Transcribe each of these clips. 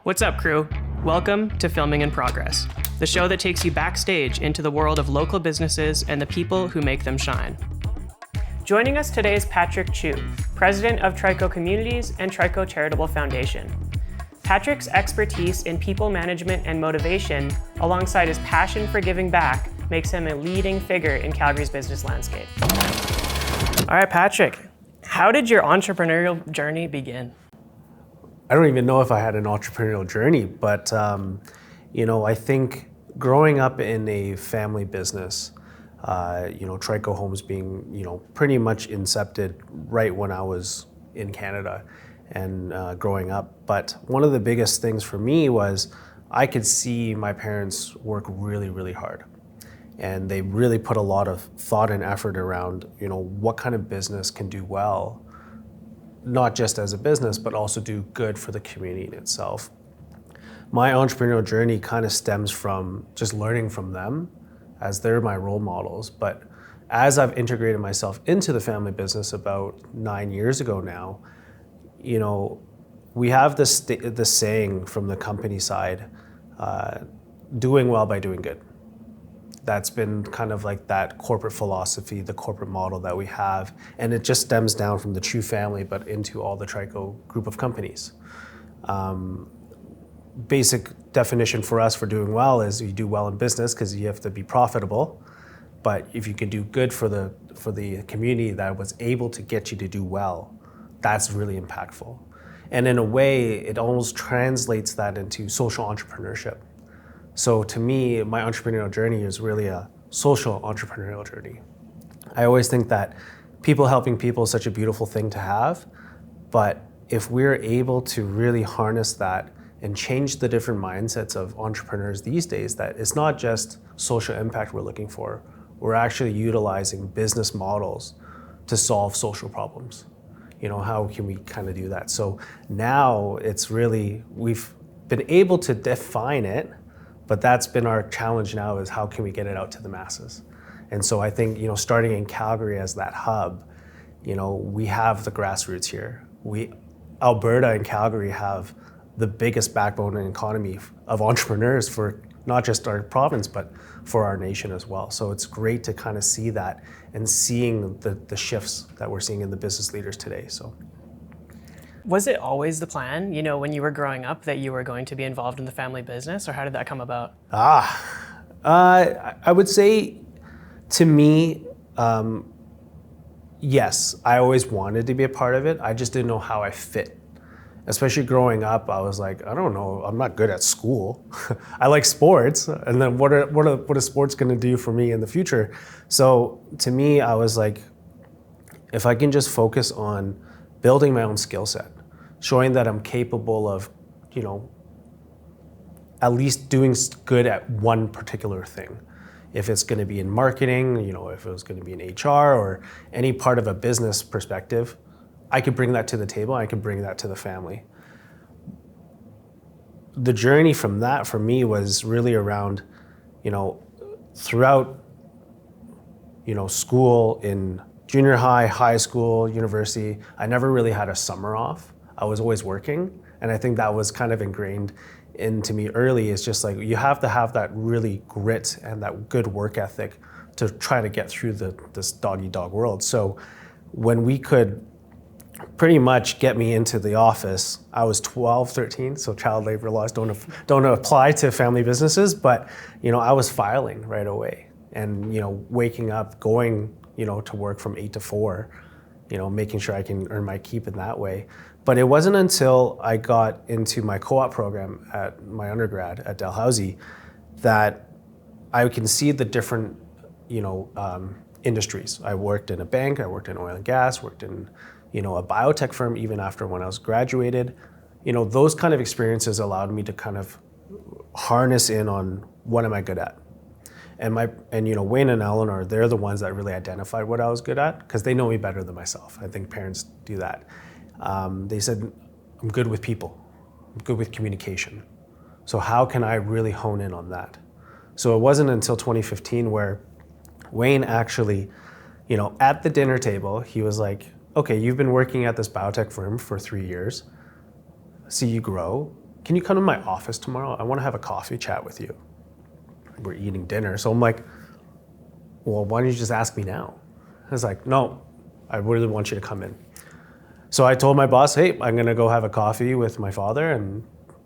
What's up, crew? Welcome to Filming in Progress, the show that takes you backstage into the world of local businesses and the people who make them shine. Joining us today is Patrick Chiu, president of Trico Communities and Trico Charitable Foundation. Patrick's expertise in people management and motivation, alongside his passion for giving back, makes him a leading figure in Calgary's business landscape. All right, Patrick, how did your entrepreneurial journey begin? I don't even know if I had an entrepreneurial journey, but I think growing up in a family business, Trico Homes being, pretty much incepted right when I was in Canada and growing up. But one of the biggest things for me was I could see my parents work really, really hard. And they really put a lot of thought and effort around, what kind of business can do well, not just as a business, but also do good for the community in itself. My entrepreneurial journey kind of stems from just learning from them, as they're my role models. But as I've integrated myself into the family business about 9 years ago now, we have this saying from the company side, doing well by doing good. That's been kind of like that corporate philosophy, the corporate model that we have. And it just stems down from the Chiu family, but into all the Trico group of companies. Basic definition for us for doing well is you do well in business because you have to be profitable. But if you can do good for the community that was able to get you to do well, that's really impactful. And in a way, it almost translates that into social entrepreneurship. So to me, my entrepreneurial journey is really a social entrepreneurial journey. I always think that people helping people is such a beautiful thing to have, but if we're able to really harness that and change the different mindsets of entrepreneurs these days, that it's not just social impact we're looking for, we're actually utilizing business models to solve social problems. How can we kind of do that? So now it's really, we've been able to define it, but that's been our challenge now, is how can we get it out to the masses? And so I think, starting in Calgary as that hub, we have the grassroots here. Alberta and Calgary have the biggest backbone and economy of entrepreneurs for not just our province, but for our nation as well. So it's great to kind of see that and seeing the shifts that we're seeing in the business leaders today. So. Was it always the plan, when you were growing up, that you were going to be involved in the family business, or how did that come about? I would say, to me, yes, I always wanted to be a part of it. I just didn't know how I fit. Especially growing up, I was like, I don't know, I'm not good at school. I like sports, and then what are sports going to do for me in the future? So to me, I was like, if I can just focus on building my own skill set, showing that I'm capable of, at least doing good at one particular thing. If it's going to be in marketing, if it was going to be in HR or any part of a business perspective, I could bring that to the table. I could bring that to the family. The journey from that for me was really around, throughout, school, in junior high, high school, university, I never really had a summer off. I was always working. And I think that was kind of ingrained into me early. It's just like, you have to have that really grit and that good work ethic to try to get through this dog-eat-dog world. So when we could pretty much get me into the office, I was 12, 13, so child labor laws don't apply to family businesses, but I was filing right away and waking up, going to work from 8 to 4, making sure I can earn my keep in that way. But it wasn't until I got into my co-op program at my undergrad at Dalhousie that I can see the different, industries. I worked in a bank, I worked in oil and gas, worked in, a biotech firm even after when I was graduated. Those kind of experiences allowed me to kind of harness in on what am I good at. And Wayne and Eleanor, they're the ones that really identified what I was good at, because they know me better than myself. I think parents do that. They said, I'm good with people. I'm good with communication. So how can I really hone in on that? So it wasn't until 2015 where Wayne actually, at the dinner table, he was like, okay, you've been working at this biotech firm for 3 years. See you grow. can you come to my office tomorrow? I want to have a coffee chat with you. We're eating dinner. So I'm like, well, why don't you just ask me now? I was like, no, I really want you to come in. So I told my boss, hey, I'm gonna go have a coffee with my father and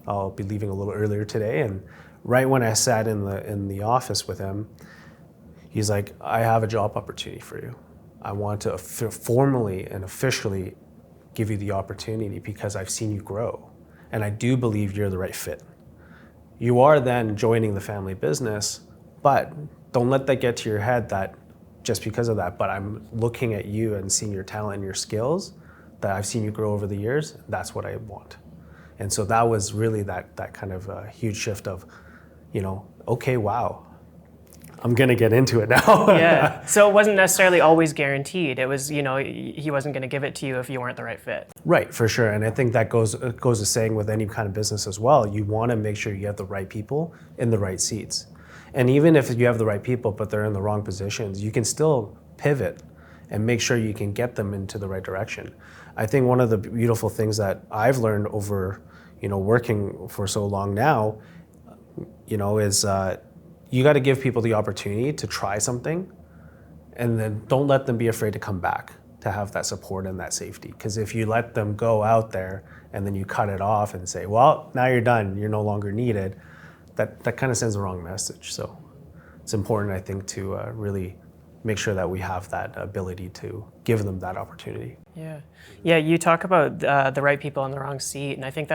I'll be leaving a little earlier today. And right when I sat in the office with him, he's like, I have a job opportunity for you. I want to formally and officially give you the opportunity because I've seen you grow. And I do believe you're the right fit. You are then joining the family business, but don't let that get to your head that just because of that, but I'm looking at you and seeing your talent and your skills that I've seen you grow over the years. That's what I want. And so that was really that kind of a huge shift of, okay, wow, I'm gonna get into it now. Yeah. So it wasn't necessarily always guaranteed. It was, he wasn't going to give it to you if you weren't the right fit. Right, for sure. And I think that goes to saying with any kind of business as well. You want to make sure you have the right people in the right seats. And even if you have the right people, but they're in the wrong positions, you can still pivot and make sure you can get them into the right direction. I think one of the beautiful things that I've learned over, working for so long now, is you got to give people the opportunity to try something, and then don't let them be afraid to come back, to have that support and that safety. Because if you let them go out there and then you cut it off and say, well, now you're done, you're no longer needed, that kind of sends the wrong message. So it's important, I think, to really make sure that we have that ability to give them that opportunity. Yeah. You talk about the right people in the wrong seat, and I think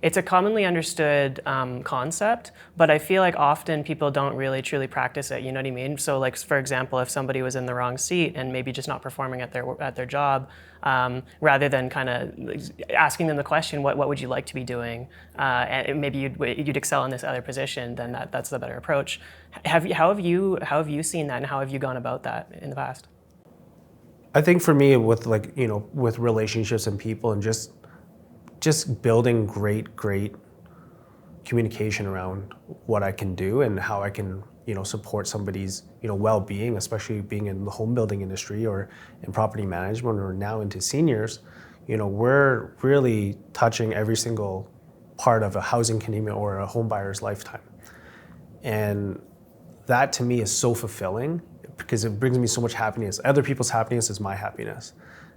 it's a commonly understood concept, but I feel like often people don't really truly practice it. You know what I mean? So, like, for example, if somebody was in the wrong seat and maybe just not performing at their job, rather than kind of asking them the question, what would you like to be doing, and maybe you'd excel in this other position, then that's the better approach. How have you seen that, and how have you gone about that in the past? I think for me, with with relationships and people, and just building great communication around what I can do and how I can, support somebody's, well-being, especially being in the home building industry or in property management or now into seniors. We're really touching every single part of a housing continuum or a home buyer's lifetime. And that to me is so fulfilling because it brings me so much happiness. Other people's happiness is my happiness.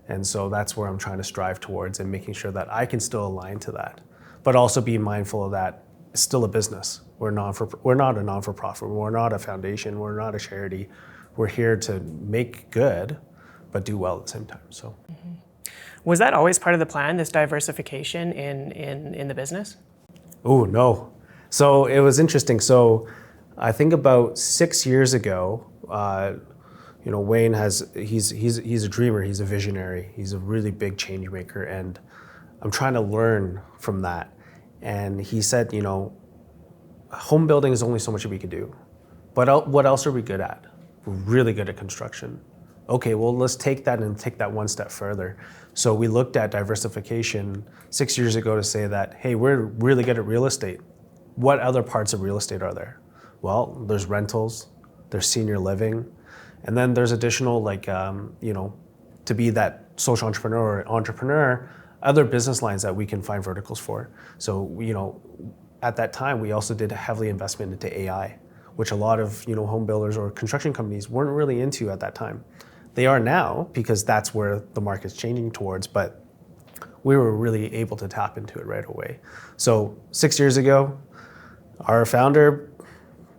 And so that's where I'm trying to strive towards, and making sure that I can still align to that, but also be mindful of that it's still a business. We're not a non-for-profit. We're not a foundation. We're not a charity. We're here to make good, but do well at the same time. So, Was that always part of the plan, this diversification in the business? Oh no. So it was interesting. So I think about 6 years ago. Wayne he's a dreamer, he's a visionary, he's a really big change maker, and I'm trying to learn from that. And he said, home building is only so much we could do, but what else are we good at? We're really good at construction. Okay, well, let's take that one step further. So we looked at diversification 6 years ago to say that, hey, we're really good at real estate. What other parts of real estate are there? Well, there's rentals, there's senior living, and then there's additional, to be that social entrepreneur, other business lines that we can find verticals for. So, at that time, we also did a heavily investment into AI, which a lot of, home builders or construction companies weren't really into at that time. They are now, because that's where the market's changing towards, but we were really able to tap into it right away. So 6 years ago, our founder,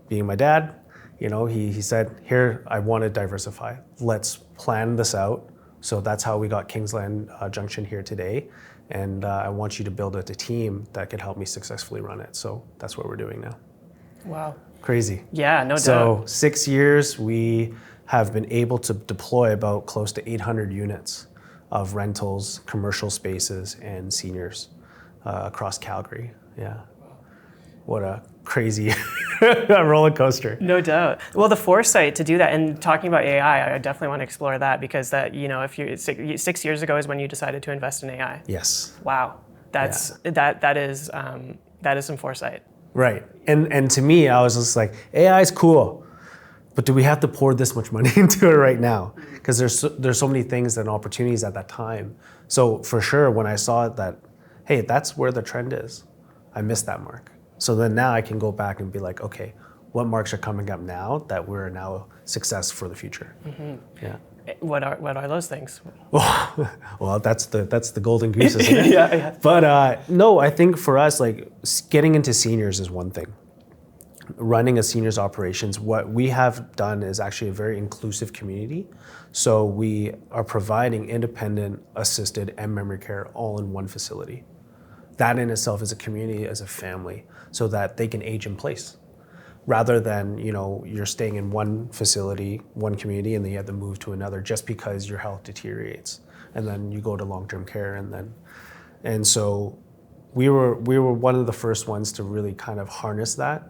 being my dad, he said, here, I want to diversify. Let's plan this out. So that's how we got Kingsland Junction here today. And I want you to build a team that could help me successfully run it. So that's what we're doing now. Wow. Crazy. Yeah, no doubt. So 6 years, we have been able to deploy about close to 800 units of rentals, commercial spaces, and seniors across Calgary. Yeah. What a crazy roller coaster. No doubt. Well, the foresight to do that, and talking about AI, I definitely want to explore that, because that, if you 6 years ago is when you decided to invest in AI. Yes. Wow. That is some foresight. Right. And to me, I was just like, AI is cool, but do we have to pour this much money into it right now? Because there's so many things and opportunities at that time. So for sure, when I saw that, hey, that's where the trend is. I missed that mark. So then now I can go back and be like, okay, what marks are coming up now that we're now success for the future? Yeah. What are those things? Well, that's the golden goose, isn't it? Yeah. But no, I think for us, like getting into seniors is one thing. Running a seniors operations, what we have done is actually a very inclusive community. So we are providing independent, assisted, and memory care all in one facility. That in itself is a community, as a family, so that they can age in place. Rather than, you're staying in one facility, one community, and then you have to move to another just because your health deteriorates. And then you go to long-term care and so we were one of the first ones to really kind of harness that.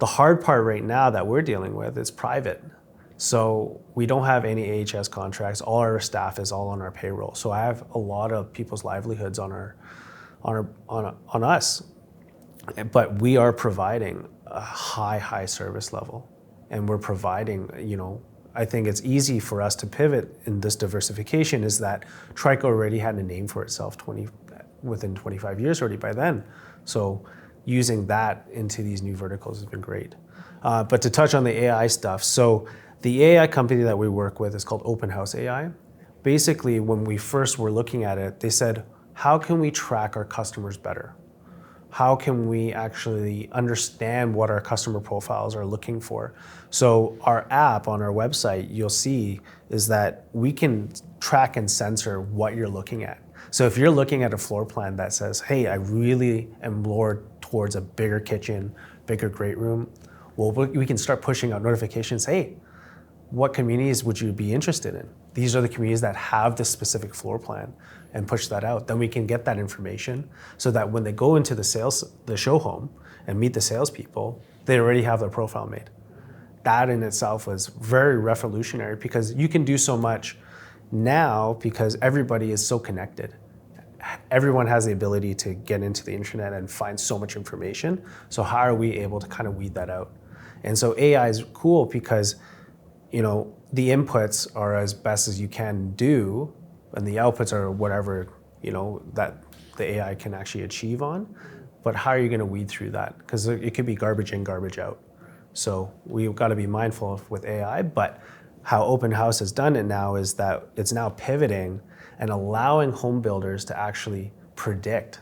The hard part right now that we're dealing with is private. So we don't have any AHS contracts. All our staff is all on our payroll. So I have a lot of people's livelihoods on us. But we are providing a high service level. And we're providing, I think it's easy for us to pivot in this diversification is that Trico already had a name for itself within 25 years already by then. So using that into these new verticals has been great. But to touch on the AI stuff, so the AI company that we work with is called Open House AI. Basically, when we first were looking at it, they said, how can we track our customers better? How can we actually understand what our customer profiles are looking for? So our app on our website, you'll see, is that we can track and censor what you're looking at. So if you're looking at a floor plan that says, hey, I really am lured towards a bigger kitchen, bigger great room, well, we can start pushing out notifications, hey, what communities would you be interested in? These are the communities that have this specific floor plan, and push that out. Then we can get that information so that when they go into the show home and meet the salespeople, they already have their profile made. That in itself was very revolutionary because you can do so much now because everybody is so connected. Everyone has the ability to get into the internet and find so much information. So how are we able to kind of weed that out? And so AI is cool because, the inputs are as best as you can do, and the outputs are whatever, that the AI can actually achieve on. But how are you going to weed through that? Because it could be garbage in, garbage out. So we've got to be mindful with AI, but how Open House has done it now is that it's now pivoting and allowing home builders to actually predict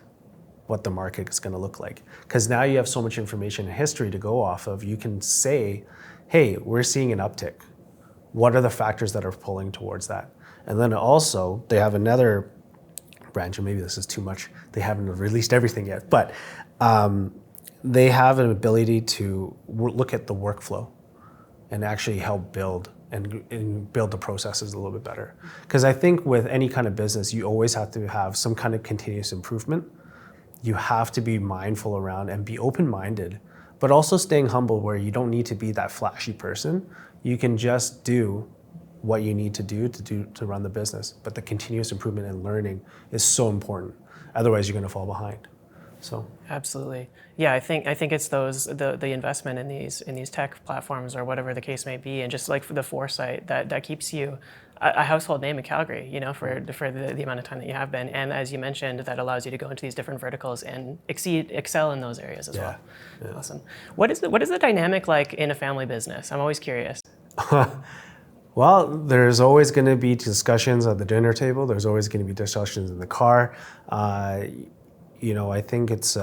what the market is going to look like. Because now you have so much information and history to go off of. You can say, hey, we're seeing an uptick. What are the factors that are pulling towards that? And then also, they have another branch, and maybe this is too much. They haven't released everything yet, but they have an ability to look at the workflow and actually help build and build the processes a little bit better. Because I think with any kind of business, you always have to have some kind of continuous improvement. You have to be mindful around and be open-minded, but also staying humble where you don't need to be that flashy person. You can just do what you need to do to run the business. But the continuous improvement and learning is so important. Otherwise, you're going to fall behind. So absolutely, yeah. I think it's the investment in these tech platforms or whatever the case may be, and just like for the foresight that keeps you a household name in Calgary, for the amount of time that you have been, and as you mentioned, that allows you to go into these different verticals and excel in those areas as well. Yeah. Awesome. What is the dynamic like in a family business? I'm always curious. Well, there's always going to be discussions at the dinner table. There's always going to be discussions in the car. I think it's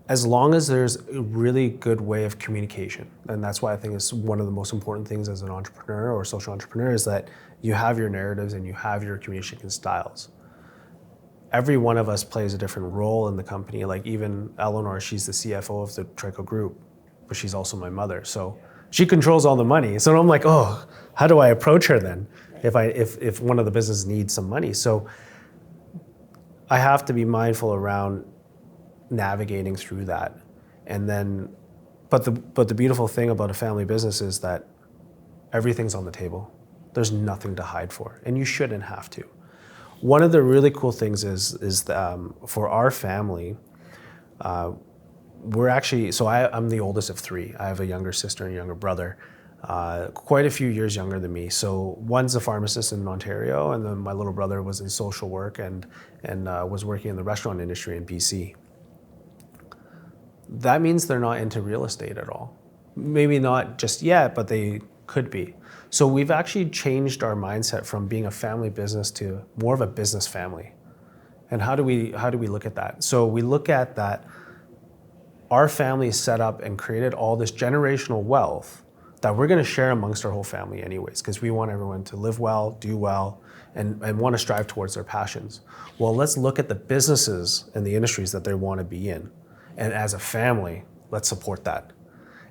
as long as there's a really good way of communication, and that's why I think it's one of the most important things as an entrepreneur or social entrepreneur is that you have your narratives and you have your communication styles. Every one of us plays a different role in the company. Like even Eleanor, she's the CFO of the Trico group, but she's also my mother. So she controls all the money. So I'm like, oh, how do I approach her then if one of the businesses needs some money? So I have to be mindful around navigating through that. And then, but the beautiful thing about a family business is that everything's on the table. There's nothing to hide for, and you shouldn't have to. One of the really cool things is for our family, we're actually, so I'm the oldest of three. I have a younger sister and a younger brother. quite a few years younger than me. So one's a pharmacist in Ontario, and then my little brother was in social work and was working in the restaurant industry in BC. That means they're not into real estate at all. Maybe not just yet, but they could be. So we've actually changed our mindset from being a family business to more of a business family. And how do we look at that? So we look at that our family set up and created all this generational wealth that we're going to share amongst our whole family anyways, because we want everyone to live well, do well, and want to strive towards their passions. Well, let's look at the businesses and the industries that they want to be in. And as a family, let's support that.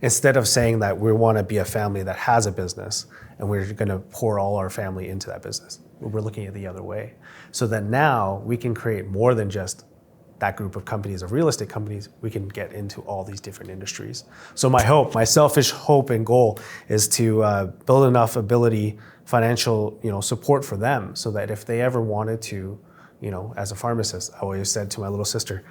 Instead of saying that we want to be a family that has a business and we're going to pour all our family into that business, we're looking at the other way. So that now we can create more than just that group of companies, of real estate companies, we can get into all these different industries. So my selfish hope and goal is to build enough financial, support for them, so that if they ever wanted to, as a pharmacist, I always said to my little sister,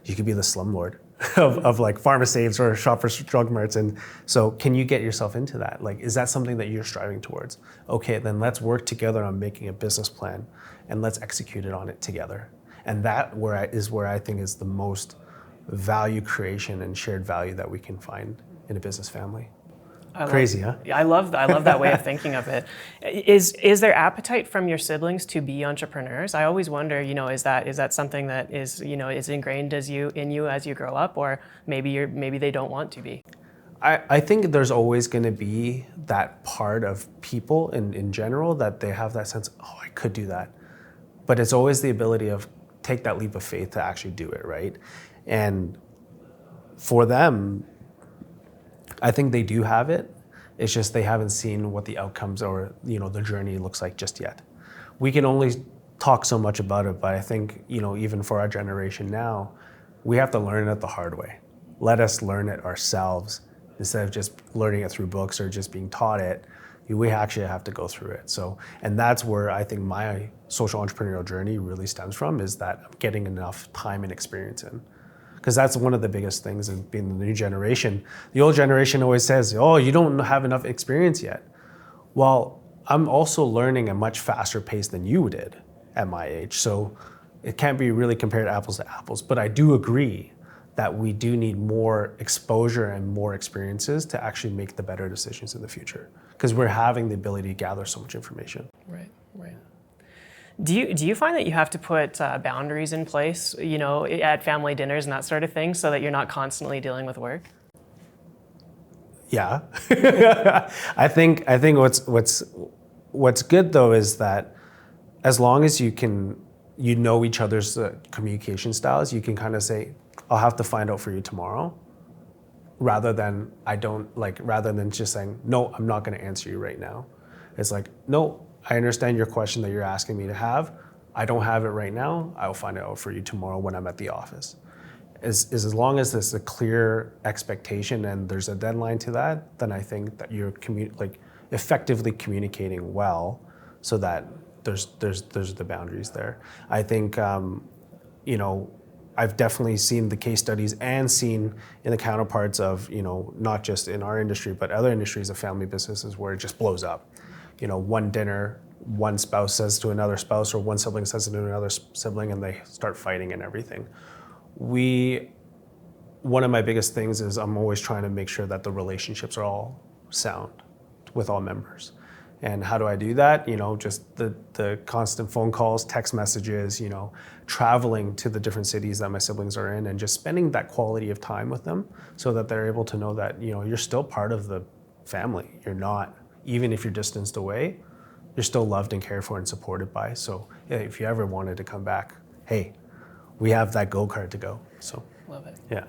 you could be the slumlord of like pharmacies or Shoppers Drug Marts. And so can you get yourself into that? Like, is that something that you're striving towards? Okay, then let's work together on making a business plan and let's execute it on it together. And that is where I think is the most value creation and shared value that we can find in a business family. Crazy, huh? I love that way of thinking of it. Is there appetite from your siblings to be entrepreneurs? I always wonder, is that something that is ingrained in you as you grow up, or maybe they don't want to be? I think there's always going to be that part of people in general that they have that sense, oh, I could do that. But it's always the ability of take that leap of faith to actually do it, right? And for them, I think they do have it. It's just they haven't seen what the outcomes or the journey looks like just yet. We can only talk so much about it, but I think even for our generation now, we have to learn it the hard way. Let us learn it ourselves instead of just learning it through books or just being taught it. We actually have to go through it. So, and that's where I think my social entrepreneurial journey really stems from, is that I'm getting enough time and experience in. Because that's one of the biggest things in being the new generation. The old generation always says, oh, you don't have enough experience yet. Well, I'm also learning at a much faster pace than you did at my age. So it can't be really compared apples to apples. But I do agree that we do need more exposure and more experiences to actually make the better decisions in the future, because we're having the ability to gather so much information. Right. Do you find that you have to put boundaries in place, at family dinners and that sort of thing, so that you're not constantly dealing with work? Yeah, I think what's good though is that as long as you know each other's communication styles, you can kind of say, I'll have to find out for you tomorrow, rather than just saying, no, I'm not going to answer you right now. It's like, no, I understand your question that you're asking me to have. I don't have it right now. I'll find it out for you tomorrow when I'm at the office. As long as there's a clear expectation and there's a deadline to that, then I think that you're effectively communicating well, so that there's the boundaries there. I think I've definitely seen the case studies and seen in the counterparts of not just in our industry but other industries of family businesses where it just blows up. One dinner, one spouse says to another spouse, or one sibling says to another sibling, and they start fighting and everything. One of my biggest things is I'm always trying to make sure that the relationships are all sound with all members. And how do I do that? Just the constant phone calls, text messages, traveling to the different cities that my siblings are in, and just spending that quality of time with them, so that they're able to know that, you're still part of the family. You're not, even if you're distanced away, you're still loved and cared for and supported by. So if you ever wanted to come back, hey, we have that gold card to go. So love it. Yeah.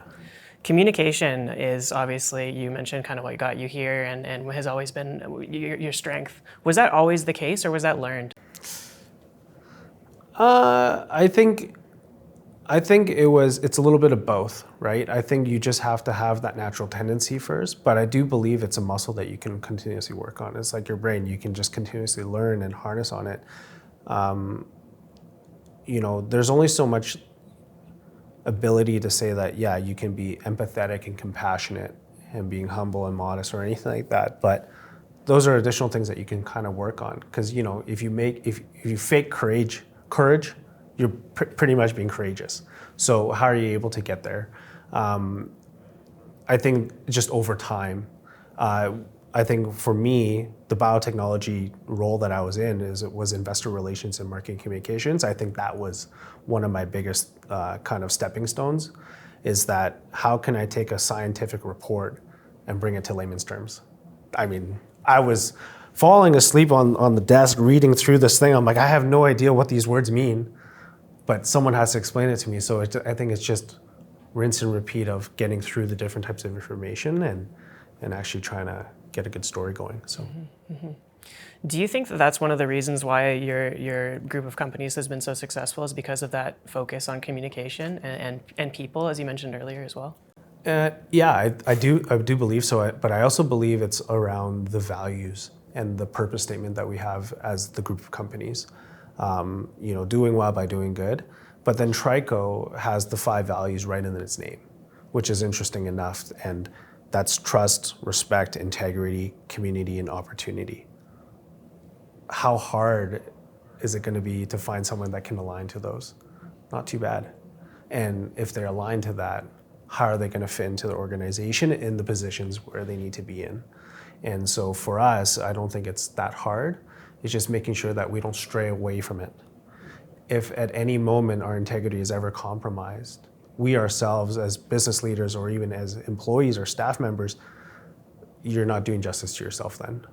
Communication is obviously, you mentioned kind of what got you here and has always been your strength. Was that always the case, or was that learned? I think it's a little bit of both, right? I think you just have to have that natural tendency first, but I do believe it's a muscle that you can continuously work on. It's like your brain, you can just continuously learn and harness on it. There's only so much ability to say that, yeah, you can be empathetic and compassionate and being humble and modest or anything like that, but those are additional things that you can kind of work on, because if you fake courage, you're pretty much being courageous. So how are you able to get there? I think just over time. I think for me, the biotechnology role that I was in was investor relations and marketing communications. I think that was one of my biggest kind of stepping stones, is that how can I take a scientific report and bring it to layman's terms? I mean, I was falling asleep on the desk reading through this thing. I'm like, I have no idea what these words mean, but someone has to explain it to me. So I think it's just rinse and repeat of getting through the different types of information and actually trying to get a good story going. So, Do you think that that's one of the reasons why your group of companies has been so successful, is because of that focus on communication and people, as you mentioned earlier as well? Yeah, I do believe so. But I also believe it's around the values and the purpose statement that we have as the group of companies. Doing well by doing good. But then Trico has the 5 values right in its name, which is interesting enough. And that's trust, respect, integrity, community, and opportunity. How hard is it going to be to find someone that can align to those? Not too bad. And if they're aligned to that, how are they going to fit into the organization in the positions where they need to be in? And so for us, I don't think it's that hard. It's just making sure that we don't stray away from it. If at any moment our integrity is ever compromised, we ourselves as business leaders or even as employees or staff members, you're not doing justice to yourself then.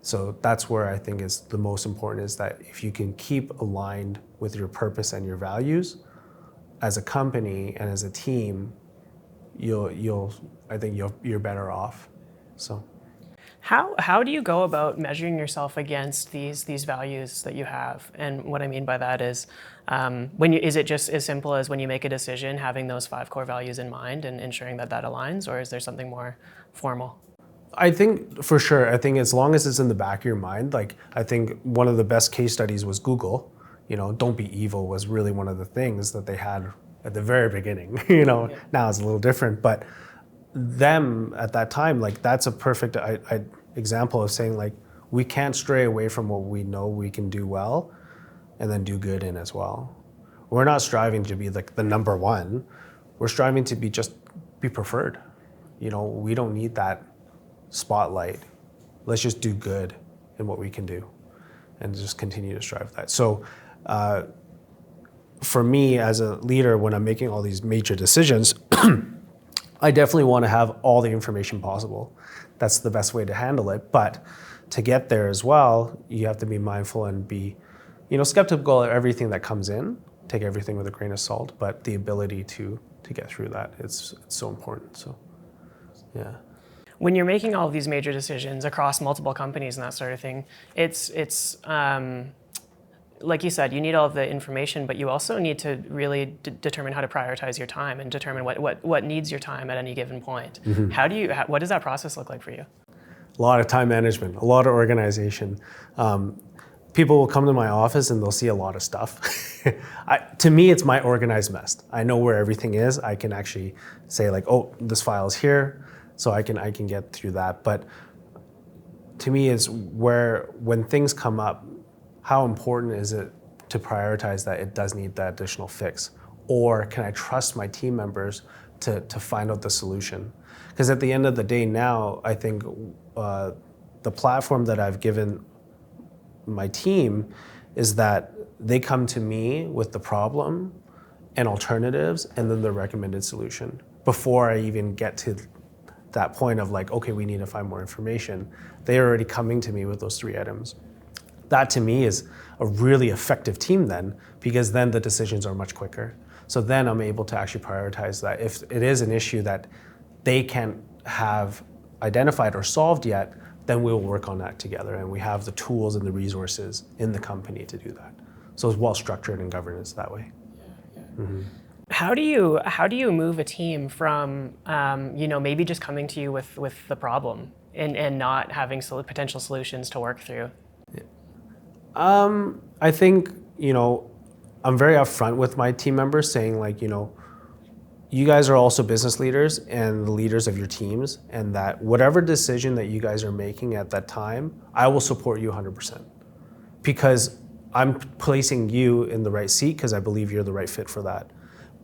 So that's where I think is the most important, is that if you can keep aligned with your purpose and your values as a company and as a team, you're better off. So. How do you go about measuring yourself against these values that you have? And what I mean by that is, is it just as simple as when you make a decision, having those 5 core values in mind and ensuring that aligns, or is there something more formal? I think for sure. I think as long as it's in the back of your mind, like I think one of the best case studies was Google. Don't be evil was really one of the things that they had at the very beginning. Now it's a little different, but them at that time, like that's a perfect example of saying like we can't stray away from what we know we can do well and then do good in as well. We're not striving to be like the number one. We're striving to be preferred. We don't need that spotlight. Let's just do good in what we can do and just continue to strive for that. So for me as a leader, when I'm making all these major decisions, I definitely want to have all the information possible. That's the best way to handle it. But to get there as well, you have to be mindful and be, skeptical of everything that comes in. Take everything with a grain of salt. But the ability to get through that, it's so important. So, yeah. When you're making all of these major decisions across multiple companies and that sort of thing, it's like you said, you need all of the information, but you also need to really determine how to prioritize your time and determine what needs your time at any given point. Mm-hmm. What does that process look like for you? A lot of time management, a lot of organization. People will come to my office and they'll see a lot of stuff. To me, it's my organized mess. I know where everything is. I can actually say like, oh, this file is here, so I can get through that. But to me, it's when things come up, how important is it to prioritize that it does need that additional fix? Or can I trust my team members to find out the solution? Because at the end of the day now, I think the platform that I've given my team is that they come to me with the problem and alternatives and then the recommended solution. Before I even get to that point of like, okay, we need to find more information, they're already coming to me with those 3 items. That to me is a really effective team then, because then the decisions are much quicker. So then I'm able to actually prioritize that. If it is an issue that they can't have identified or solved yet, then we'll work on that together. And we have the tools and the resources in the company to do that. So it's well structured in governance that way. Yeah. Mm-hmm. How do you move a team from maybe just coming to you with the problem and not having potential solutions to work through? I think, I'm very upfront with my team members saying like, you guys are also business leaders and the leaders of your teams, and that whatever decision that you guys are making at that time, I will support you 100%. Because I'm placing you in the right seat because I believe you're the right fit for that.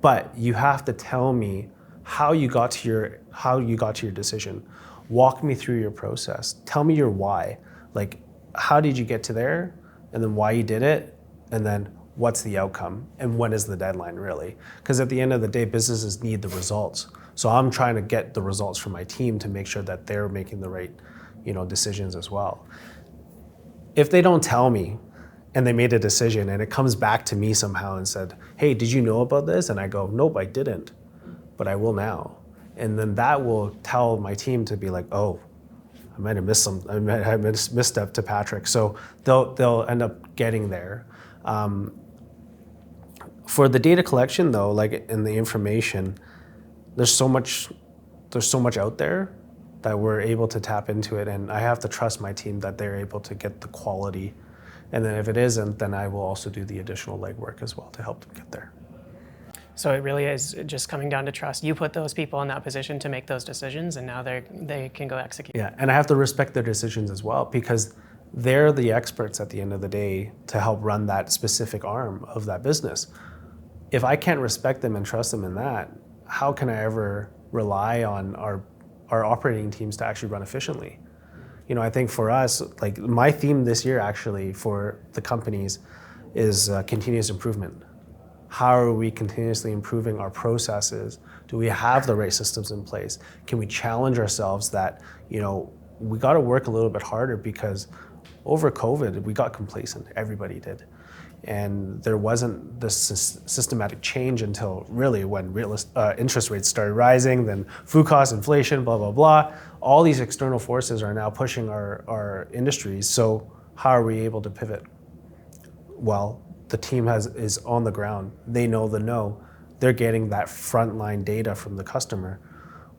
But you have to tell me how you got to your decision. Walk me through your process. Tell me your why. Like, how did you get to there? And then why you did it? And then what's the outcome? And when is the deadline really? Because at the end of the day, businesses need the results. So I'm trying to get the results from my team to make sure that they're making the right, decisions as well. If they don't tell me and they made a decision and it comes back to me somehow and said, hey, did you know about this? And I go, nope, I didn't, but I will now. And then that will tell my team to be like, oh, I might have missed I might have misstep to Patrick. So they'll end up getting there. For the data collection though, like in the information, there's so much out there that we're able to tap into it, and I have to trust my team that they're able to get the quality. And then if it isn't, then I will also do the additional legwork as well to help them get there. So it really is just coming down to trust. You put those people in that position to make those decisions, and now they can go execute. Yeah, and I have to respect their decisions as well, because they're the experts at the end of the day to help run that specific arm of that business. If I can't respect them and trust them in that, how can I ever rely on our operating teams to actually run efficiently? I think for us, like my theme this year actually for the companies is continuous improvement. How are we continuously improving our processes? Do we have the right systems in place? Can we challenge ourselves that, we got to work a little bit harder, because over COVID, we got complacent, everybody did. And there wasn't this systematic change until really when interest rates started rising, then food costs, inflation, blah, blah, blah. All these external forces are now pushing our industries. So how are we able to pivot? Well, the team is on the ground. They know the know. They're getting that frontline data from the customer.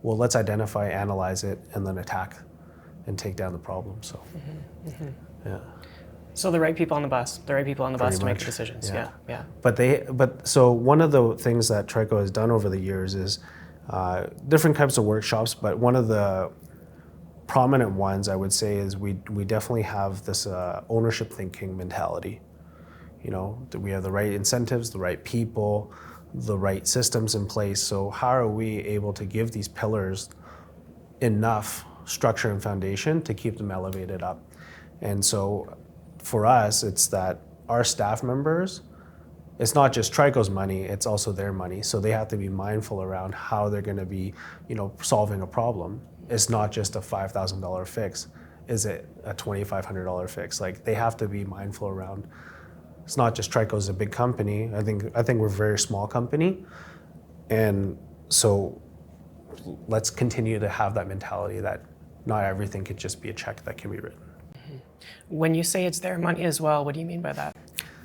Well, let's identify, analyze it, and then attack and take down the problem. So, yeah. So the right people on the bus to make the decisions. Yeah. But so one of the things that Trico has done over the years is different types of workshops. But one of the prominent ones I would say is we definitely have this ownership thinking mentality. That we have the right incentives, the right people, the right systems in place. So how are we able to give these pillars enough structure and foundation to keep them elevated up? And so for us, it's that our staff members, it's not just Trico's money, it's also their money. So they have to be mindful around how they're going to be, solving a problem. It's not just a $5,000 fix. Is it a $2,500 fix? Like, they have to be mindful around, it's not just Trico's a big company. I think we're a very small company. And so let's continue to have that mentality that not everything could just be a check that can be written. When you say it's their money as well, what do you mean by that?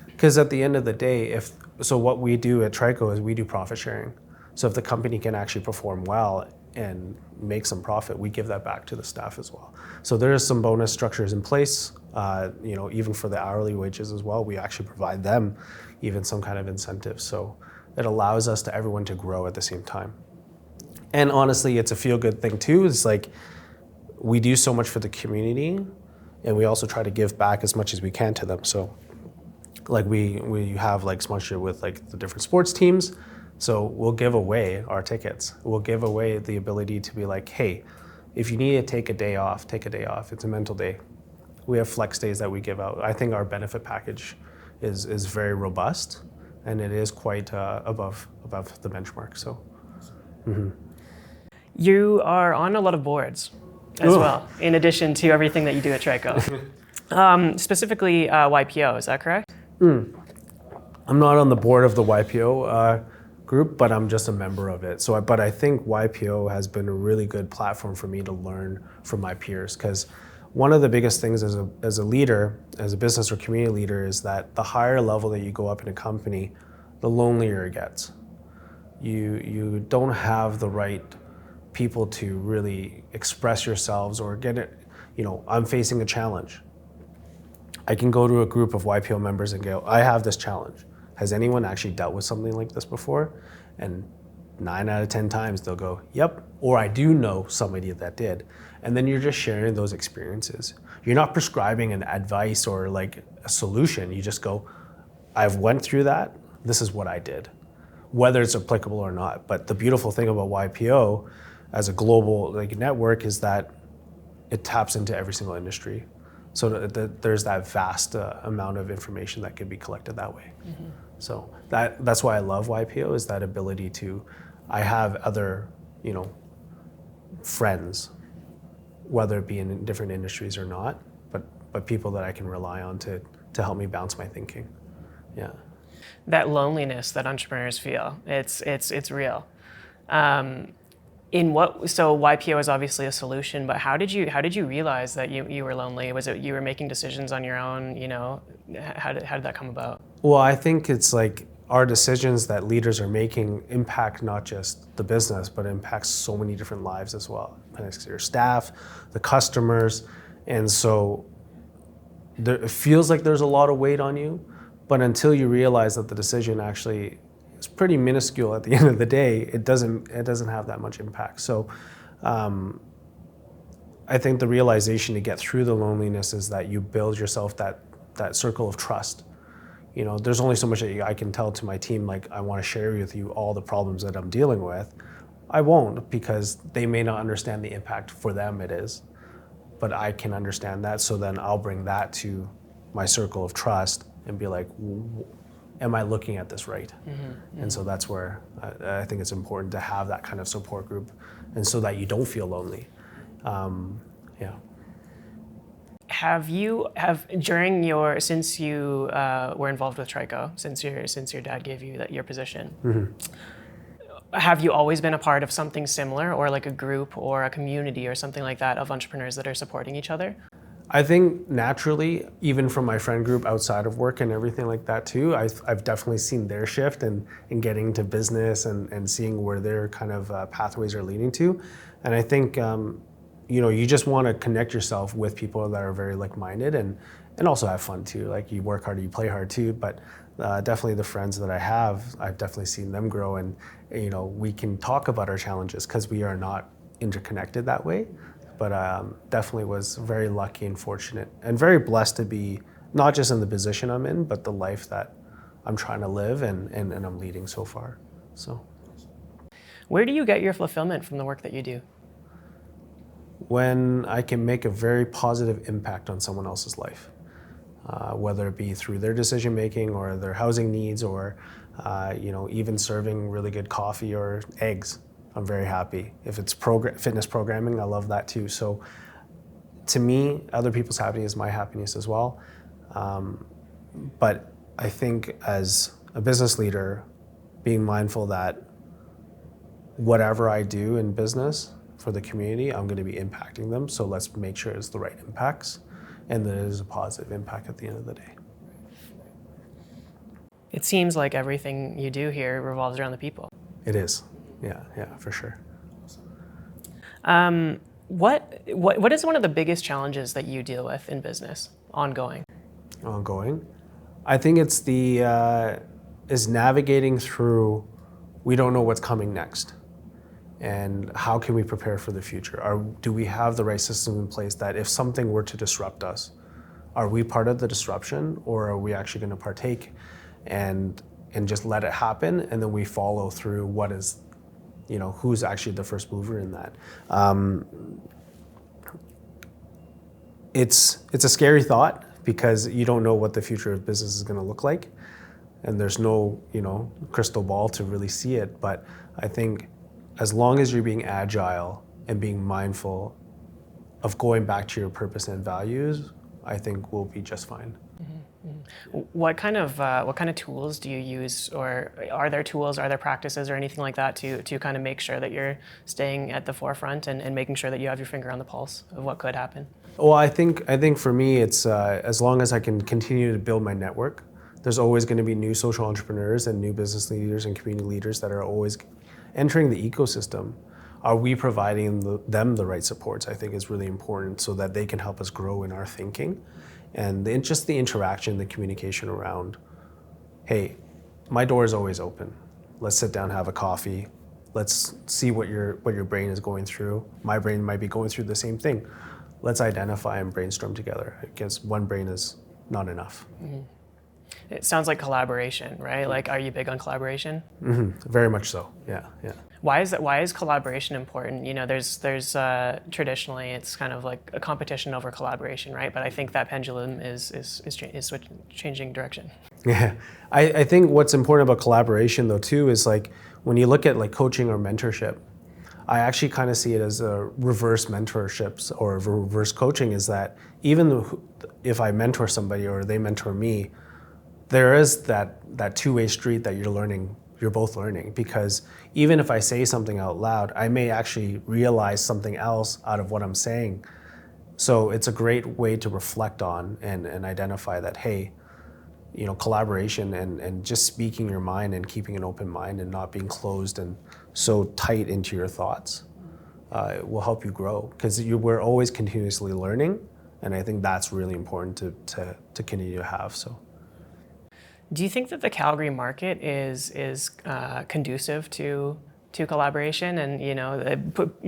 Because at the end of the day, what we do at Trico is we do profit sharing. So if the company can actually perform well and make some profit, we give that back to the staff as well. So there is some bonus structures in place, even for the hourly wages as well. We actually provide them even some kind of incentive. So it allows us everyone to grow at the same time. And honestly, it's a feel-good thing too. It's like we do so much for the community, and we also try to give back as much as we can to them. So like we have like sponsorship with like the different sports teams. So we'll give away our tickets. We'll give away the ability to be like, hey, if you need to take a day off, take a day off. It's a mental day. We have flex days that we give out. I think our benefit package is very robust, and it is quite above the benchmark. So. Mm-hmm. You are on a lot of boards as well, in addition to everything that you do at Trico. Specifically YPO, is that correct? I'm not on the board of the YPO group, but I'm just a member of it. But I think YPO has been a really good platform for me to learn from my peers, because one of the biggest things as a leader, as a business or community leader, is that the higher level that you go up in a company, the lonelier it gets. You don't have the right people to really express yourselves or get it. I'm facing a challenge. I can go to a group of YPO members and go, I have this challenge. Has anyone actually dealt with something like this before? And 9 out of 10 times they'll go, yep, or I do know somebody that did. And then you're just sharing those experiences. You're not prescribing an advice or like a solution. You just go, I've went through that, this is what I did, whether it's applicable or not. But the beautiful thing about YPO as a global like network is that it taps into every single industry. So there's that vast amount of information that can be collected that way. Mm-hmm. So that's why I love YPO, is that ability to, I have other, friends, whether it be in different industries or not, but people that I can rely on to help me bounce my thinking. Yeah. That loneliness that entrepreneurs feel, it's real. So YPO is obviously a solution, but how did you realize that you were lonely? Was it you were making decisions on your own? How did that come about? Well, I think it's like our decisions that leaders are making impact not just the business, but impacts so many different lives as well. It impacts your staff, the customers, and so it feels like there's a lot of weight on you, but until you realize that the decision actually is pretty minuscule at the end of the day, it doesn't have that much impact. So I think the realization to get through the loneliness is that you build yourself that circle of trust. There's only so much that I can tell to my team, like, I want to share with you all the problems that I'm dealing with. I won't, because they may not understand the impact for them it is, but I can understand that. So then I'll bring that to my circle of trust and be like, am I looking at this right? Mm-hmm. And so that's where I think it's important to have that kind of support group, and so that you don't feel lonely. Yeah. Since you were involved with Trico, since your dad gave you your position, mm-hmm. have you always been a part of something similar, or like a group or a community or something like that of entrepreneurs that are supporting each other? I think naturally, even from my friend group outside of work and everything like that too, I've definitely seen their shift in getting into business and seeing where their kind of pathways are leading to. And I think, you just want to connect yourself with people that are very like-minded and also have fun too. Like, you work hard, you play hard too, but definitely the friends that I have, I've definitely seen them grow, and we can talk about our challenges because we are not interconnected that way. But definitely was very lucky and fortunate and very blessed to be not just in the position I'm in, but the life that I'm trying to live and I'm leading so far. So, where do you get your fulfillment from the work that you do? When I can make a very positive impact on someone else's life, whether it be through their decision making or their housing needs, or even serving really good coffee or eggs. I'm very happy. If it's fitness programming, I love that too. So to me, other people's happiness is my happiness as well. But I think as a business leader, being mindful that whatever I do in business for the community, I'm going to be impacting them. So let's make sure it's the right impacts and that it is a positive impact at the end of the day. It seems like everything you do here revolves around the people. It is. Yeah, for sure. What is one of the biggest challenges that you deal with in business ongoing? I think it's is navigating through, we don't know what's coming next, and how can we prepare for the future? Do we have the right system in place that if something were to disrupt us, are we part of the disruption, or are we actually going to partake and just let it happen, and then we follow through what is, who's actually the first mover in that. It's a scary thought because you don't know what the future of business is going to look like, and there's no, crystal ball to really see it. But I think as long as you're being agile and being mindful of going back to your purpose and values, I think we'll be just fine. What kind of tools do you use, or are there practices or anything like that to kind of make sure that you're staying at the forefront and making sure that you have your finger on the pulse of what could happen? Well, I think for me, it's as long as I can continue to build my network, there's always going to be new social entrepreneurs and new business leaders and community leaders that are always entering the ecosystem. Are we providing them the right supports? I think is really important, so that they can help us grow in our thinking. And just the interaction, the communication around, hey, my door is always open. Let's sit down, have a coffee. Let's see what your brain is going through. My brain might be going through the same thing. Let's identify and brainstorm together. I guess one brain is not enough. It sounds like collaboration, right? Like, are you big on collaboration? Very much so. Yeah. Why is collaboration important? You know, there's traditionally it's kind of like a competition over collaboration, right? But I think that pendulum is changing direction. Yeah, I think what's important about collaboration though too is like when you look at like coaching or mentorship, I actually kind of see it as a reverse mentorships or reverse coaching. Is that even if I mentor somebody or they mentor me, there is that two-way street that you're both learning, because even if I say something out loud, I may actually realize something else out of what I'm saying. So it's a great way to reflect on and identify that, hey, you know, collaboration and just speaking your mind and keeping an open mind and not being closed and so tight into your thoughts will help you grow, because we're always continuously learning, and I think that's really important to continue to have. So, do you think that the Calgary market is conducive to collaboration and, you know,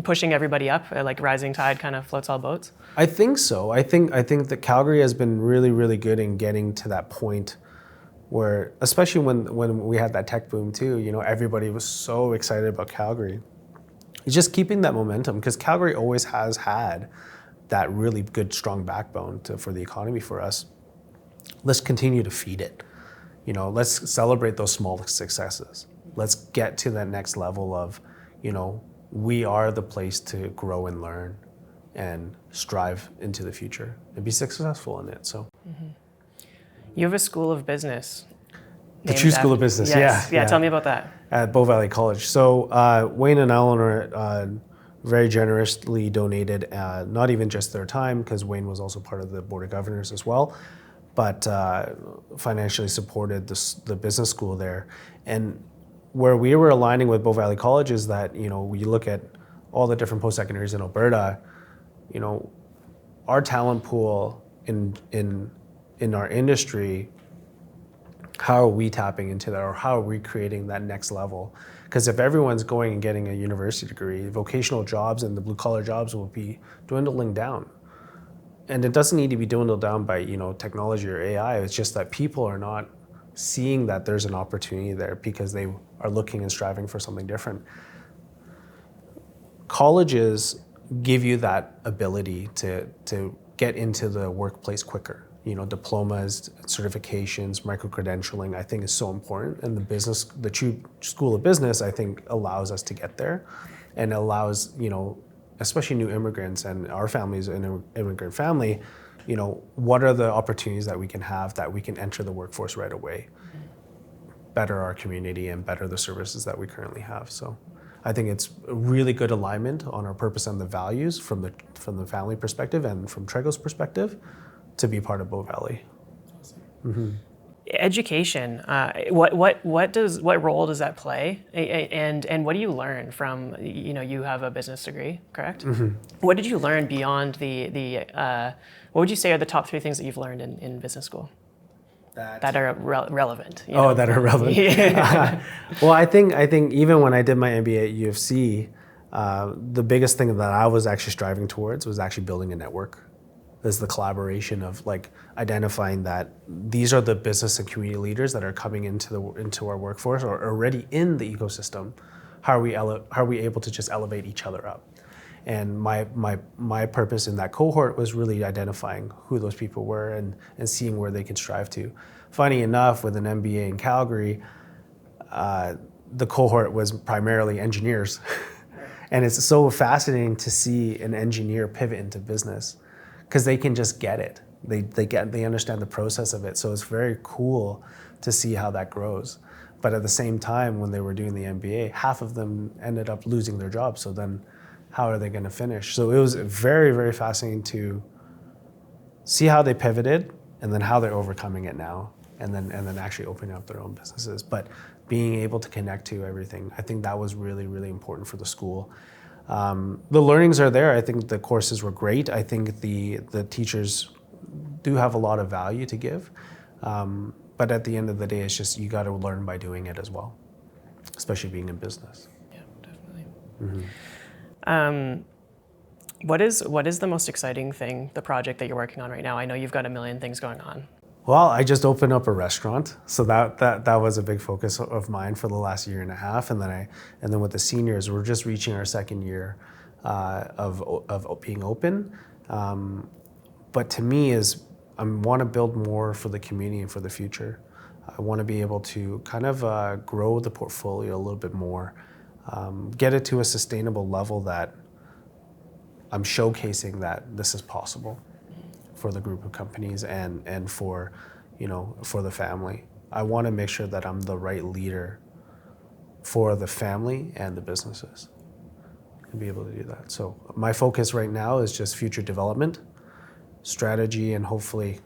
pushing everybody up, like rising tide kind of floats all boats? I think so. I think that Calgary has been really good in getting to that point where, especially when we had that tech boom too, you know, everybody was so excited about Calgary. It's just keeping that momentum, because Calgary always has had that really good, strong backbone for the economy for us. Let's continue to feed it. You know, let's celebrate those small successes. Let's get to that next level of, you know, we are the place to grow and learn and strive into the future and be successful in it. So, You have a school of business. The Chiu School of Business, yes. yeah. Tell me about that. At Bow Valley College. So Wayne and Eleanor very generously donated, not even just their time, because Wayne was also part of the Board of Governors as well, but financially supported the business school there. And where we were aligning with Bow Valley College is that, you know, we look at all the different post-secondaries in Alberta, you know, our talent pool in our industry, how are we tapping into that, or how are we creating that next level? Because if everyone's going and getting a university degree, vocational jobs and the blue-collar jobs will be dwindling down. And it doesn't need to be dwindled down by, you know, technology or AI. It's just that people are not seeing that there's an opportunity there because they are looking and striving for something different. Colleges give you that ability to get into the workplace quicker. You know, diplomas, certifications, micro-credentialing, I think is so important. And the Chiu School of Business, I think, allows us to get there, and allows, you know, especially new immigrants, and our family is an immigrant family, you know, what are the opportunities that we can have that we can enter the workforce right away, better our community and better the services that we currently have. So I think it's a really good alignment on our purpose and the values from the family perspective and from Trico's perspective to be part of Bow Valley. Awesome. Education, what role does that play, and what do you learn from, you know, you have a business degree, correct? What did you learn beyond what would you say are the top 3 things that you've learned in business school that are relevant? You know? That are relevant. Yeah. Well, I think even when I did my MBA at U of C, the biggest thing that I was actually striving towards was actually building a network. There's the collaboration of like identifying that these are the business and community leaders that are coming into our workforce or already in the ecosystem. How are we able to just elevate each other up? And my purpose in that cohort was really identifying who those people were and seeing where they can strive to. Funny enough, with an MBA in Calgary, the cohort was primarily engineers. And it's so fascinating to see an engineer pivot into business, because they can just get it. They understand the process of it. So it's very cool to see how that grows. But at the same time, when they were doing the MBA, half of them ended up losing their jobs. So then how are they going to finish? So it was very fascinating to see how they pivoted and then how they're overcoming it now, and then actually opening up their own businesses. But being able to connect to everything, I think that was really important for the school. The learnings are there. I think the courses were great. I think the teachers do have a lot of value to give. But at the end of the day, it's just you got to learn by doing it as well, especially being in business. Yeah, definitely. What is the most exciting thing, the project that you're working on right now? I know you've got a million things going on. Well, I just opened up a restaurant, so that was a big focus of mine for the last year and a half, and then with the seniors, we're just reaching our second year of being open. But to me, I want to build more for the community and for the future. I want to be able to kind of grow the portfolio a little bit more, get it to a sustainable level that I'm showcasing that this is possible for the group of companies and for, for the family. I want to make sure that I'm the right leader for the family and the businesses and be able to do that. So my focus right now is just future development, strategy, and hopefully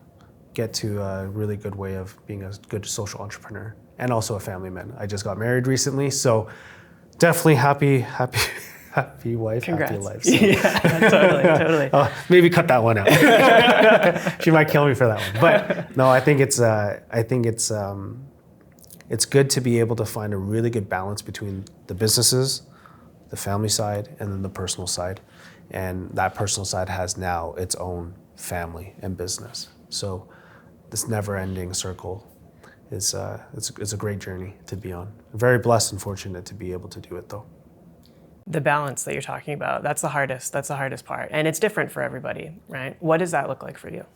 get to a really good way of being a good social entrepreneur and also a family man. I just got married recently, so definitely happy wife, Congrats. happy life. So. Yeah, totally. Oh, maybe cut that one out. She might kill me for that one. But no, I think it's good to be able to find a really good balance between the businesses, the family side, and then the personal side. And that personal side has now its own family and business. So this never-ending circle is it's a great journey to be on. I'm very blessed and fortunate to be able to do it, though. The balance that you're talking about, that's the hardest part. And it's different for everybody, right? What does that look like for you?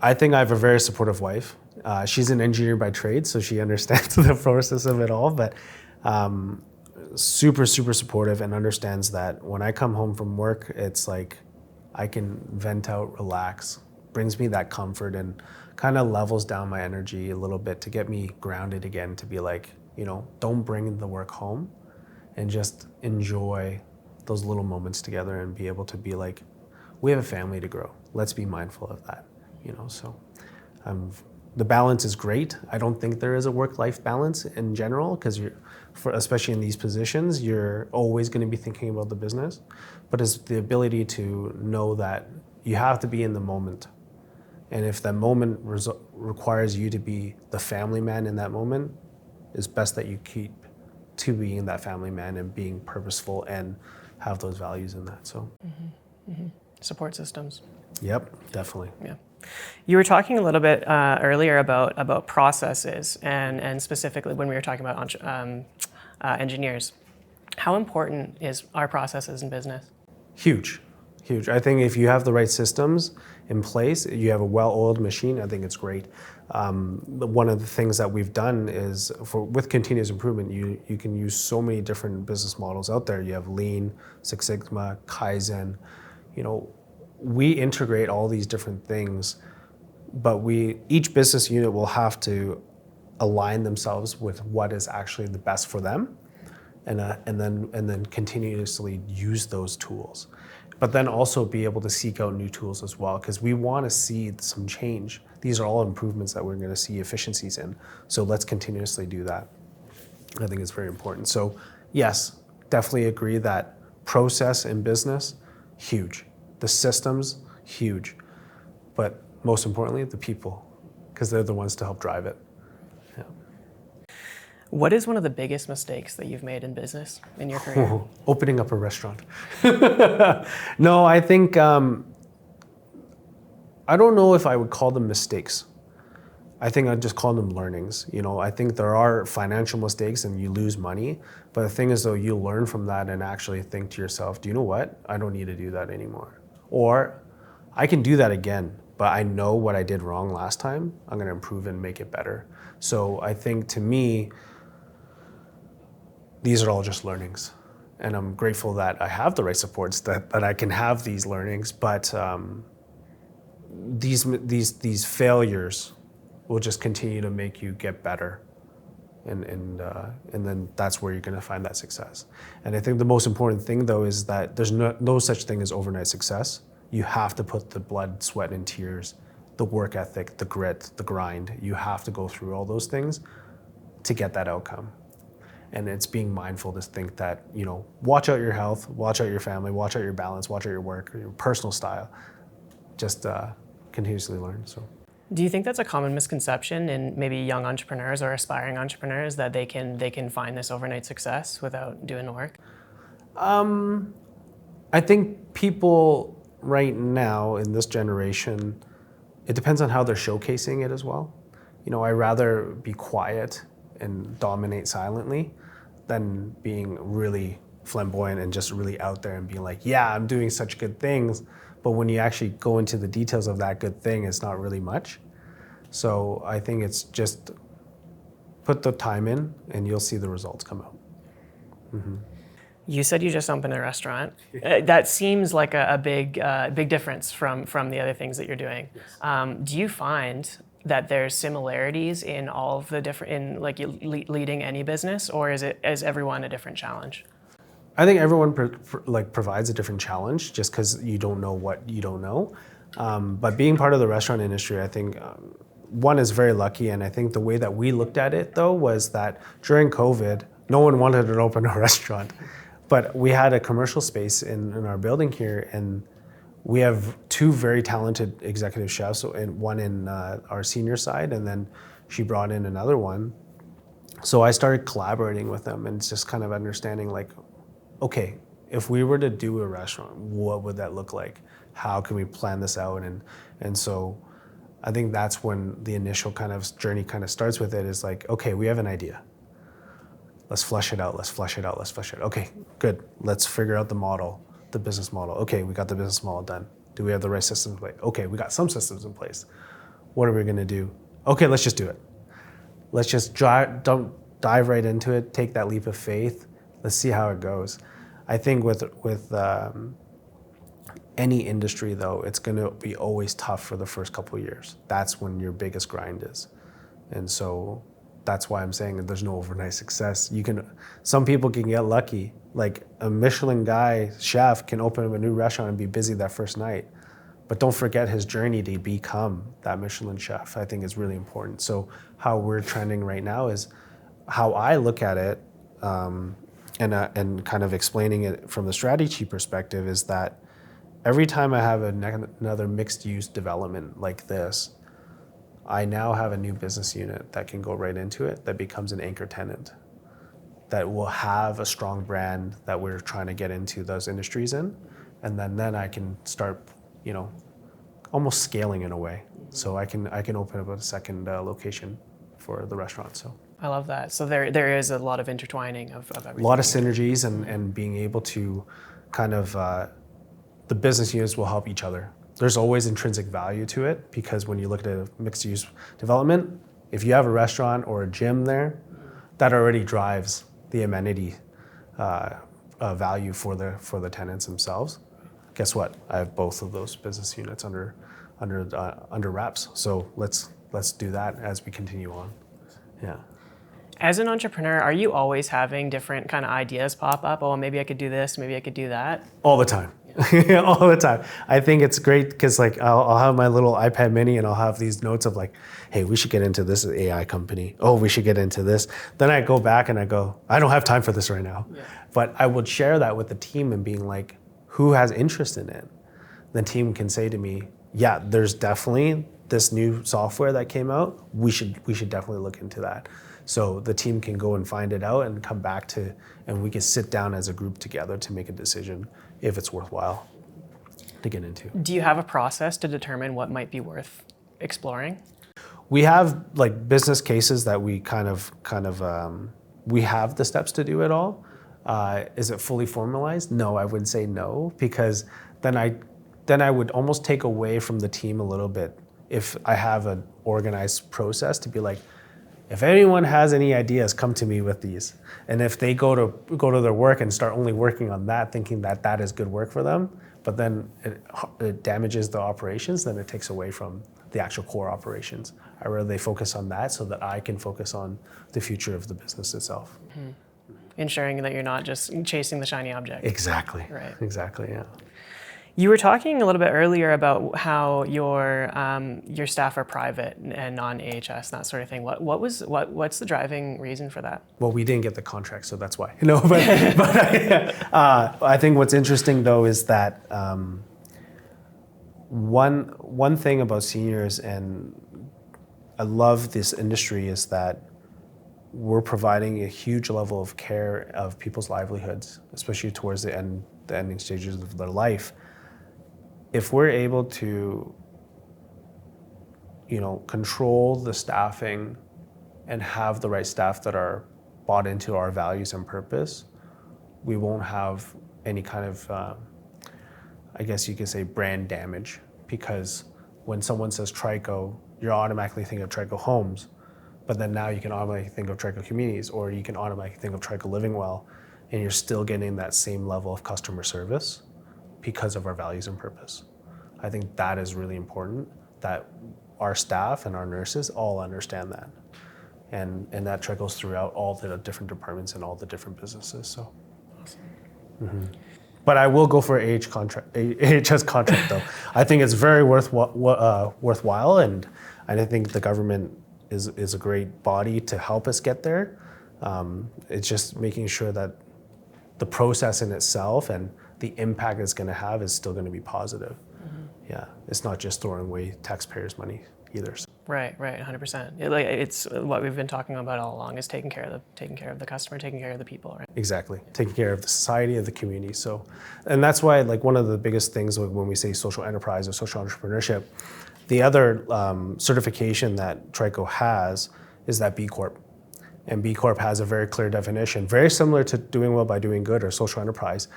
I think I have a very supportive wife. She's an engineer by trade, so she understands the process of it all, but super, super supportive and understands that when I come home from work, it's like I can vent out, relax, brings me that comfort and kind of levels down my energy a little bit to get me grounded again, to be like, don't bring the work home. And just enjoy those little moments together and be able to be like, we have a family to grow. Let's be mindful of that, So the balance is great. I don't think there is a work-life balance in general because especially in these positions, you're always going to be thinking about the business. But it's the ability to know that you have to be in the moment. And if that moment requires you to be the family man in that moment, it's best that you keep to being that family man and being purposeful and have those values in that. So Support systems. Yep, definitely. Yeah. You were talking a little bit earlier about processes and specifically when we were talking about engineers. How important is our processes in business? Huge. I think if you have the right systems in place, you have a well-oiled machine, I think it's great. One of the things that we've done is with continuous improvement, you can use so many different business models out there. You have Lean, Six Sigma, Kaizen. We integrate all these different things, but each business unit will have to align themselves with what is actually the best for them, and then continuously use those tools. But then also be able to seek out new tools as well, because we want to see some change. These are all improvements that we're going to see efficiencies in. So let's continuously do that. I think it's very important. So yes, definitely agree that process in business, huge. The systems, huge. But most importantly, the people, because they're the ones to help drive it. Yeah. What is one of the biggest mistakes that you've made in business in your career? Opening up a restaurant. No, I think, I don't know if I would call them mistakes. I think I'd just call them learnings. I think there are financial mistakes and you lose money, but the thing is though, you learn from that and actually think to yourself, do you know what? I don't need to do that anymore. Or I can do that again, but I know what I did wrong last time. I'm gonna improve and make it better. So I think to me, these are all just learnings. And I'm grateful that I have the right supports, that I can have these learnings, but these failures will just continue to make you get better. And then that's where you're gonna find that success. And I think the most important thing though is that there's no such thing as overnight success. You have to put the blood, sweat, and tears, the work ethic, the grit, the grind. You have to go through all those things to get that outcome. And it's being mindful to think that, watch out your health, watch out your family, watch out your balance, watch out your work, your personal style. Just continuously learn. So. Do you think that's a common misconception in maybe young entrepreneurs or aspiring entrepreneurs that they can find this overnight success without doing the work? I think people right now in this generation, it depends on how they're showcasing it as well. I rather be quiet and dominate silently than being really flamboyant and just really out there and being like, yeah, I'm doing such good things. But when you actually go into the details of that good thing, it's not really much. So I think it's just put the time in and you'll see the results come out. You said you just opened a restaurant. That seems like a big difference from the other things that you're doing. Yes. Do you find that there's similarities in all of the different, in like leading any business, or is everyone a different challenge? I think everyone provides a different challenge just because you don't know what you don't know. But being part of the restaurant industry, I think one is very lucky, and I think the way that we looked at it though was that during COVID, no one wanted to open a restaurant. But we had a commercial space in our building here, and we have two very talented executive chefs, and one in our senior side, and then she brought in another one. So I started collaborating with them and just kind of understanding like, okay, if we were to do a restaurant, what would that look like? How can we plan this out? And so I think that's when the initial kind of journey kind of starts with it, is like, okay, we have an idea. Let's flesh it out, let's flesh it out, let's flesh it out. Okay, good. Let's figure out the model, the business model. Okay, we got the business model done. Do we have the right systems in place? Okay, we got some systems in place. What are we gonna do? Okay, let's just do it. Let's just don't dive right into it, take that leap of faith. Let's see how it goes. I think with any industry though, it's gonna be always tough for the first couple of years. That's when your biggest grind is. And so that's why I'm saying that there's no overnight success. Some people can get lucky. Like a Michelin guy, chef, can open up a new restaurant and be busy that first night. But don't forget his journey to become that Michelin chef. I think is really important. So how we're trending right now is how I look at it, and kind of explaining it from the strategy perspective is that every time I have another mixed use development like this, I now have a new business unit that can go right into it, that becomes an anchor tenant, that will have a strong brand that we're trying to get into those industries in. And then I can start, almost scaling in a way. So I can open up a second location for the restaurant. So I love that. So there is a lot of intertwining of everything. A lot of synergies and being able to kind of, the business units will help each other. There's always intrinsic value to it, because when you look at a mixed use development, if you have a restaurant or a gym there, that already drives the amenity value for the tenants themselves. Guess what? I have both of those business units under wraps. So let's do that as we continue on. Yeah. As an entrepreneur, are you always having different kind of ideas pop up? Oh, maybe I could do this, maybe I could do that? All the time. Yeah. All the time. I think it's great because like I'll have my little iPad mini and I'll have these notes of like, hey, we should get into this AI company. Oh, we should get into this. Then I go back and I go, I don't have time for this right now. Yeah. But I would share that with the team and being like, who has interest in it? The team can say to me, yeah, there's definitely this new software that came out. We should definitely look into that. So the team can go and find it out and come back and we can sit down as a group together to make a decision if it's worthwhile to get into. Do you have a process to determine what might be worth exploring? We have like business cases that we we have the steps to do it all. Is it fully formalized? No, I would say no, because then I would almost take away from the team a little bit if I have an organized process to be like, if anyone has any ideas, come to me with these. And if they go to their work and start only working on that, thinking that is good work for them, but then it damages the operations, then it takes away from the actual core operations. I rather they focus on that so that I can focus on the future of the business itself. Mm-hmm. Ensuring that you're not just chasing the shiny object. Exactly. Right. Exactly. Yeah. You were talking a little bit earlier about how your staff are private and non-AHS, that sort of thing. What's the driving reason for that? Well, we didn't get the contract, so that's why. No, but I think what's interesting though is that one thing about seniors, and I love this industry, is that we're providing a huge level of care of people's livelihoods, especially towards the ending stages of their life. If we're able to, control the staffing and have the right staff that are bought into our values and purpose, we won't have any kind of, I guess you could say, brand damage. Because when someone says Trico, you're automatically thinking of Trico Homes, but then now you can automatically think of Trico Communities, or you can automatically think of Trico Living Well, and you're still getting that same level of customer service because of our values and purpose. I think that is really important, that our staff and our nurses all understand that. And that trickles throughout all the different departments and all the different businesses. So, awesome. Mm-hmm. But I will go for AHS contract though. I think it's very worthwhile, and I think the government is a great body to help us get there. It's just making sure that the process in itself and the impact it's going to have is still going to be positive. Mm-hmm. Yeah, it's not just throwing away taxpayers' money either. Right, 100%. It's what we've been talking about all along, is taking care of the customer, taking care of the people, right? Exactly, taking care of the society, of the community. So, and that's why, one of the biggest things when we say social enterprise or social entrepreneurship, the other certification that Trico has is that B Corp. And B Corp has a very clear definition, very similar to doing well by doing good or social enterprise,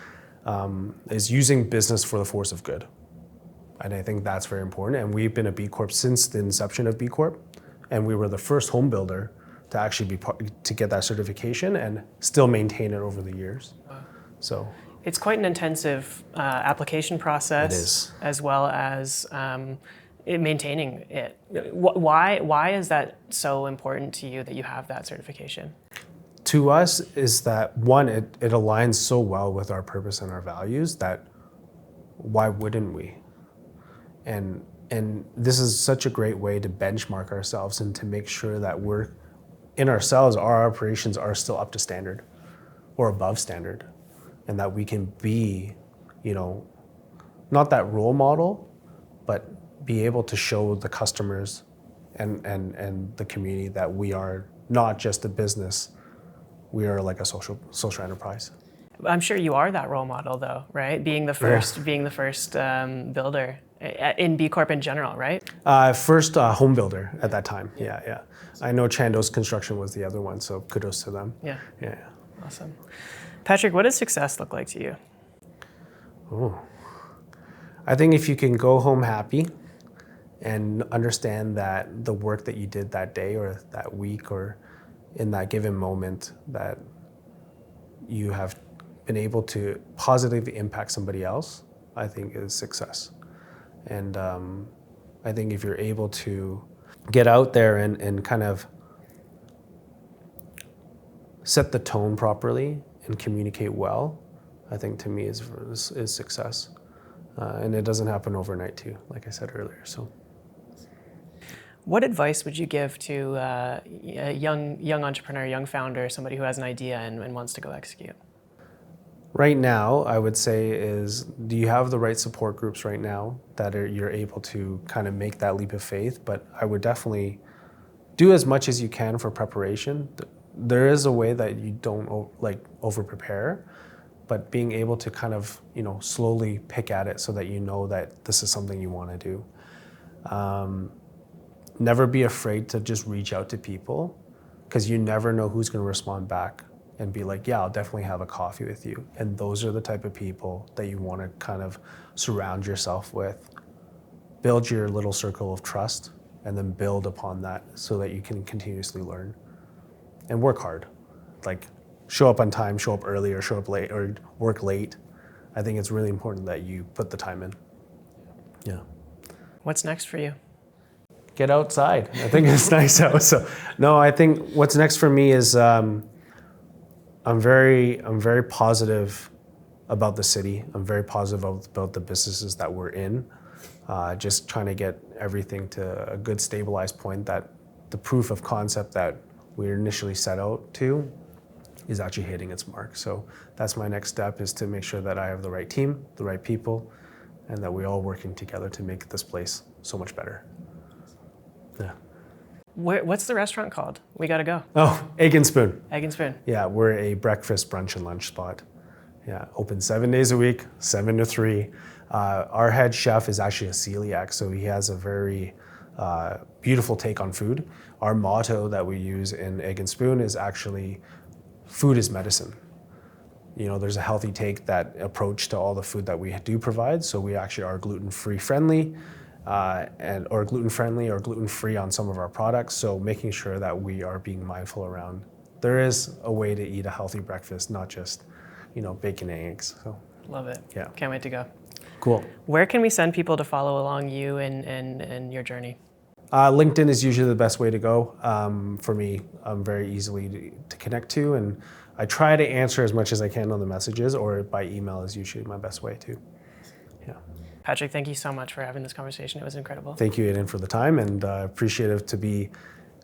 is using business for the force of good. And I think that's very important. And we've been a B Corp since the inception of B Corp. And we were the first home builder to actually to get that certification and still maintain it over the years. Wow. So it's quite an intensive application process. It is. As well as maintaining it. Why is that so important to you that you have that certification? To us is that, one, it aligns so well with our purpose and our values that why wouldn't we? And this is such a great way to benchmark ourselves and to make sure that our operations are still up to standard or above standard, and that we can be, not that role model, but be able to show the customers and the community that we are not just a business, we are like a social enterprise. I'm sure you are that role model though, right? Being the first builder in B Corp in general, right? First home builder at that time. Yeah. I know Chando's Construction was the other one, so kudos to them. Yeah. Yeah. Awesome. Patrick, what does success look like to you? Oh, I think if you can go home happy and understand that the work that you did that day or that week or in that given moment, that you have been able to positively impact somebody else, I think is success. And I think if you're able to get out there and kind of set the tone properly and communicate well, I think to me is success. And it doesn't happen overnight too, like I said earlier. So, what advice would you give to a young entrepreneur, young founder, somebody who has an idea and wants to go execute? Right now, I would say do you have the right support groups right now that you're able to kind of make that leap of faith? But I would definitely do as much as you can for preparation. There is a way that you don't over prepare, but being able to kind of slowly pick at it so that you know that this is something you want to do. Never be afraid to just reach out to people, because you never know who's going to respond back and be like, yeah, I'll definitely have a coffee with you. And those are the type of people that you want to kind of surround yourself with. Build your little circle of trust and then build upon that so that you can continuously learn. And work hard. Show up on time, show up early, or show up late, or work late. I think it's really important that you put the time in. Yeah. What's next for you? Get outside. I think it's nice out. So, no, I think what's next for me is I'm very positive about the city. I'm very positive about the businesses that we're in. Just trying to get everything to a good stabilized point that the proof of concept that we initially set out to is actually hitting its mark. So that's my next step, is to make sure that I have the right team, the right people, and that we're all working together to make this place so much better. Yeah. What's the restaurant called? We gotta go. Oh, Egg and Spoon. Egg and Spoon. Yeah, we're a breakfast, brunch, and lunch spot. Yeah, open 7 days a week, 7 to 3. Our head chef is actually a celiac, so he has a very beautiful take on food. Our motto that we use in Egg and Spoon is actually, food is medicine. You know, there's a healthy take, that approach to all the food that we do provide. So we actually are gluten-free friendly, or gluten-free on some of our products. So making sure that we are being mindful around, there is a way to eat a healthy breakfast, not just, you know, bacon and eggs. So Love it. yeah. Can't wait to go. Cool. Where can we send people to follow along you and your journey? LinkedIn is usually the best way to go. For me, I'm very easily to connect to, and I try to answer as much as I can on the messages, or by email is usually my best way too. Yeah. Patrick, thank you so much for having this conversation. It was incredible. Thank you, Aiden, for the time, and appreciative to be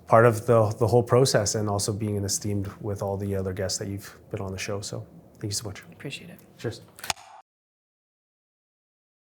part of the whole process, and also being esteemed with all the other guests that you've been on the show. So thank you so much. Appreciate it. Cheers.